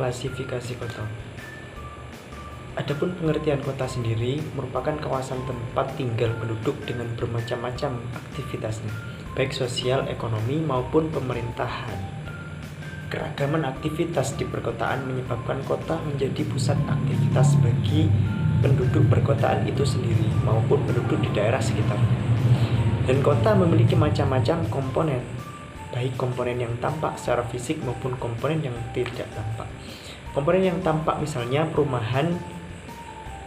Klasifikasi kota. Adapun pengertian kota sendiri merupakan kawasan tempat tinggal penduduk dengan bermacam-macam aktivitasnya, baik sosial, ekonomi, maupun pemerintahan. Keragaman aktivitas di perkotaan menyebabkan kota menjadi pusat aktivitas bagi penduduk perkotaan itu sendiri maupun penduduk di daerah sekitarnya. Dan kota memiliki macam-macam komponen, baik komponen yang tampak secara fisik maupun komponen yang tidak tampak. Komponen yang tampak misalnya perumahan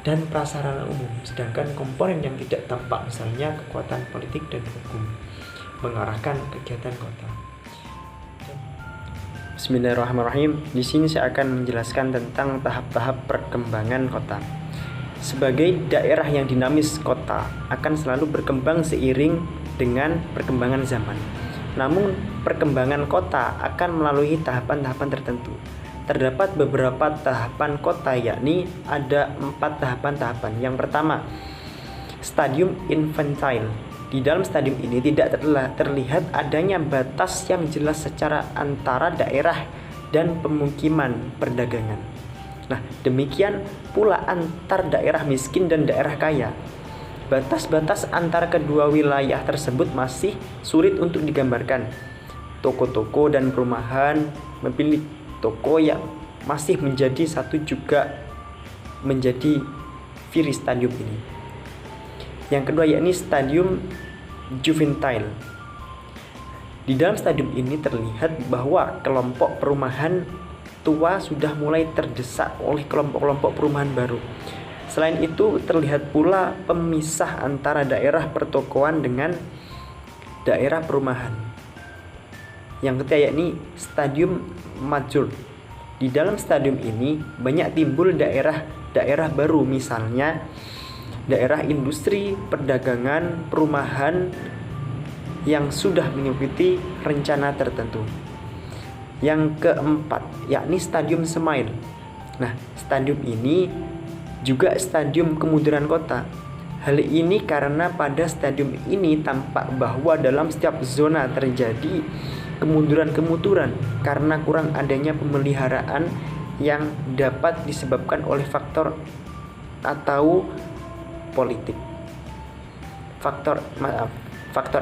dan prasarana umum, sedangkan komponen yang tidak tampak misalnya kekuatan politik dan hukum mengarahkan kegiatan kota. Bismillahirrahmanirrahim. Di sini saya akan menjelaskan tentang tahap-tahap perkembangan kota. Sebagai daerah yang dinamis, kota akan selalu berkembang seiring dengan perkembangan zaman. Namun, perkembangan kota akan melalui tahapan-tahapan tertentu. Terdapat beberapa tahapan kota, yakni ada 4 tahapan-tahapan. Yang pertama, stadium infantile. Di dalam stadium ini tidak terlihat adanya batas yang jelas secara antara daerah dan pemukiman perdagangan. Nah, demikian pula antar daerah miskin dan daerah kaya. Batas-batas antara kedua wilayah tersebut masih sulit untuk digambarkan. Toko-toko dan perumahan memiliki toko yang masih menjadi satu juga menjadi ciri stadium ini. Yang kedua yakni stadium juvenile. Di dalam stadium ini terlihat bahwa kelompok perumahan tua sudah mulai terdesak oleh kelompok-kelompok perumahan baru. Selain itu terlihat pula pemisah antara daerah pertokoan dengan daerah perumahan. Yang ketiga yakni stadium mature. Di dalam stadium ini banyak timbul daerah-daerah baru, misalnya daerah industri, perdagangan, perumahan yang sudah mengikuti rencana tertentu. Yang keempat yakni stadium semile. Nah, stadium ini juga stadium kemunduran kota. Hal ini karena pada stadium ini tampak bahwa dalam setiap zona terjadi kemunduran karena kurang adanya pemeliharaan yang dapat disebabkan oleh faktor atau politik. Faktor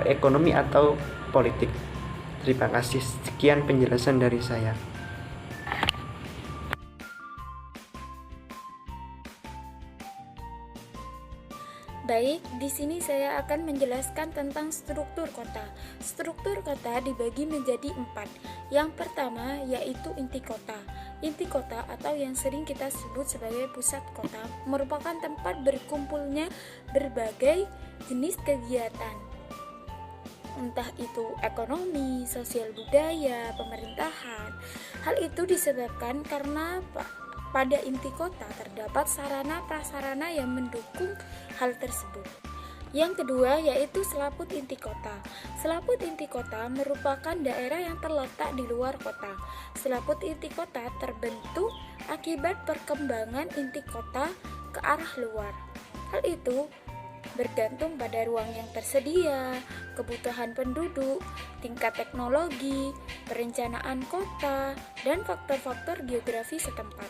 ekonomi atau politik. Terima kasih. Sekian penjelasan dari saya. Baik, di sini saya akan menjelaskan tentang struktur kota. Struktur kota dibagi menjadi 4. Yang pertama yaitu inti kota. Inti kota atau yang sering kita sebut sebagai pusat kota merupakan tempat berkumpulnya berbagai jenis kegiatan. Entah itu ekonomi, sosial budaya, pemerintahan. Hal itu disebabkan karena pada inti kota terdapat sarana-prasarana yang mendukung hal tersebut. Yang kedua yaitu selaput inti kota. Selaput inti kota merupakan daerah yang terletak di luar kota. Selaput inti kota terbentuk akibat perkembangan inti kota ke arah luar. Hal itu bergantung pada ruang yang tersedia, kebutuhan penduduk, tingkat teknologi, perencanaan kota, dan faktor-faktor geografi setempat.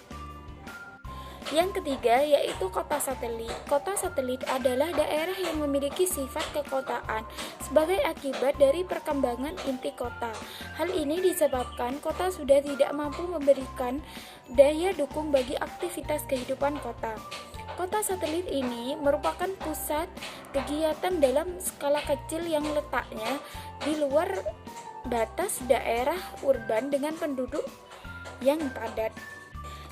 Yang ketiga yaitu kota satelit. Kota satelit adalah daerah yang memiliki sifat kekotaan sebagai akibat dari perkembangan inti kota. Hal ini disebabkan kota sudah tidak mampu memberikan daya dukung bagi aktivitas kehidupan kota. Kota satelit ini merupakan pusat kegiatan dalam skala kecil yang letaknya di luar batas daerah urban dengan penduduk yang padat.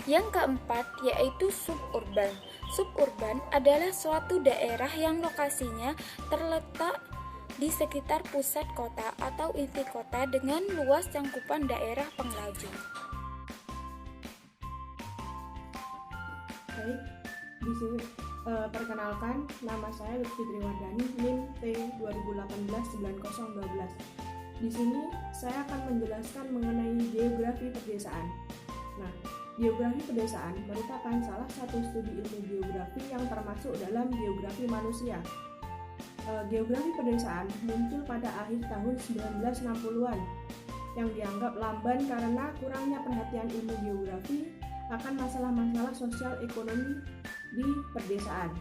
Yang keempat yaitu suburban. Suburban adalah suatu daerah yang lokasinya terletak di sekitar pusat kota atau inti kota dengan luas cangkupan daerah pengrajin. Baik, di sini perkenalkan, nama saya Lutfi Triwardani, NIM T 2018-9012. Di sini saya akan menjelaskan mengenai geografi pedesaan. Nah, geografi pedesaan merupakan salah satu studi ilmu geografi yang termasuk dalam geografi manusia. Geografi pedesaan muncul pada akhir tahun 1960-an yang dianggap lamban karena kurangnya perhatian ilmu geografi akan masalah-masalah sosial ekonomi di perdesaan.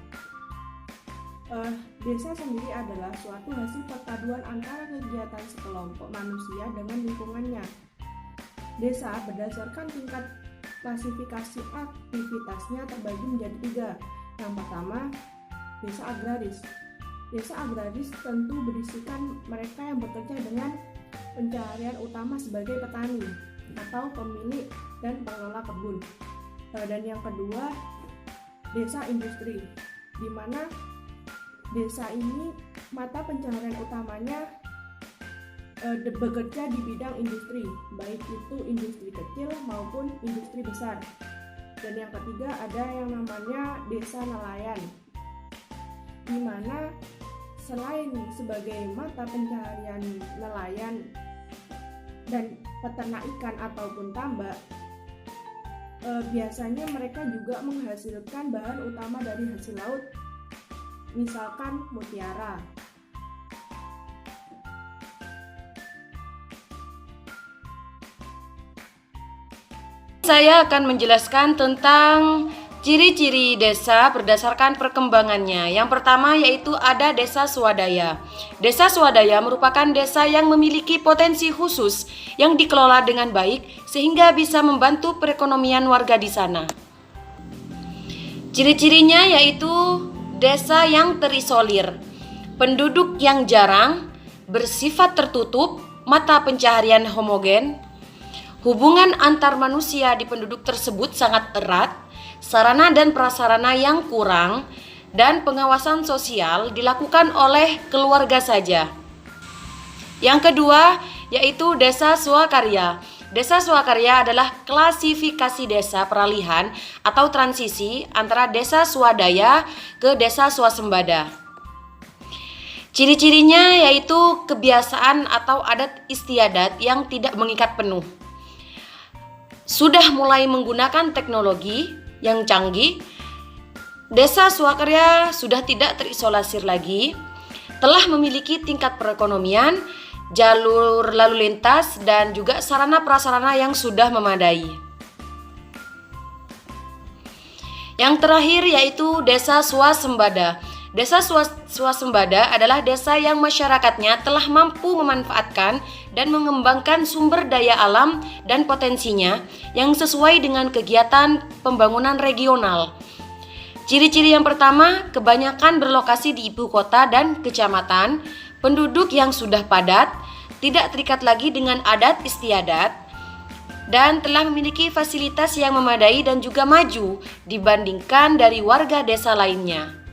Desa sendiri adalah suatu hasil perpaduan antara kegiatan sekelompok manusia dengan lingkungannya. Desa berdasarkan tingkat klasifikasi aktivitasnya terbagi menjadi 3. Yang pertama, desa agraris. Desa agraris tentu berisikan mereka yang bekerja dengan pencaharian utama sebagai petani atau pemilik dan pengelola kebun. Dan yang kedua, desa industri, di mana desa ini mata pencaharian utamanya bekerja di bidang industri, baik itu industri kecil maupun industri besar. Dan yang ketiga ada yang namanya desa nelayan, di mana selain sebagai mata pencaharian nelayan dan peternak ikan ataupun tambak, biasanya mereka juga menghasilkan bahan utama dari hasil laut, misalkan mutiara. Saya akan menjelaskan tentang ciri-ciri desa berdasarkan perkembangannya. Yang pertama yaitu ada desa swadaya. Desa swadaya merupakan desa yang memiliki potensi khusus yang dikelola dengan baik sehingga bisa membantu perekonomian warga di sana. Ciri-cirinya yaitu desa yang terisolir, penduduk yang jarang, bersifat tertutup, mata pencaharian homogen, hubungan antar manusia di penduduk tersebut sangat erat, sarana dan prasarana yang kurang, dan pengawasan sosial dilakukan oleh keluarga saja. Yang kedua yaitu desa swakarya. Desa swakarya adalah klasifikasi desa peralihan atau transisi antara desa swadaya ke desa swasembada. Ciri-cirinya yaitu kebiasaan atau adat istiadat yang tidak mengikat penuh. Sudah mulai menggunakan teknologi yang canggih, desa swakarya sudah tidak terisolasir lagi, telah memiliki tingkat perekonomian, jalur lalu lintas, dan juga sarana prasarana yang sudah memadai. Yang terakhir yaitu desa swasembada. Desa swasembada adalah desa yang masyarakatnya telah mampu memanfaatkan dan mengembangkan sumber daya alam dan potensinya yang sesuai dengan kegiatan pembangunan regional. Ciri-ciri yang pertama, kebanyakan berlokasi di ibu kota dan kecamatan, penduduk yang sudah padat, tidak terikat lagi dengan adat istiadat, dan telah memiliki fasilitas yang memadai dan juga maju dibandingkan dari warga desa lainnya.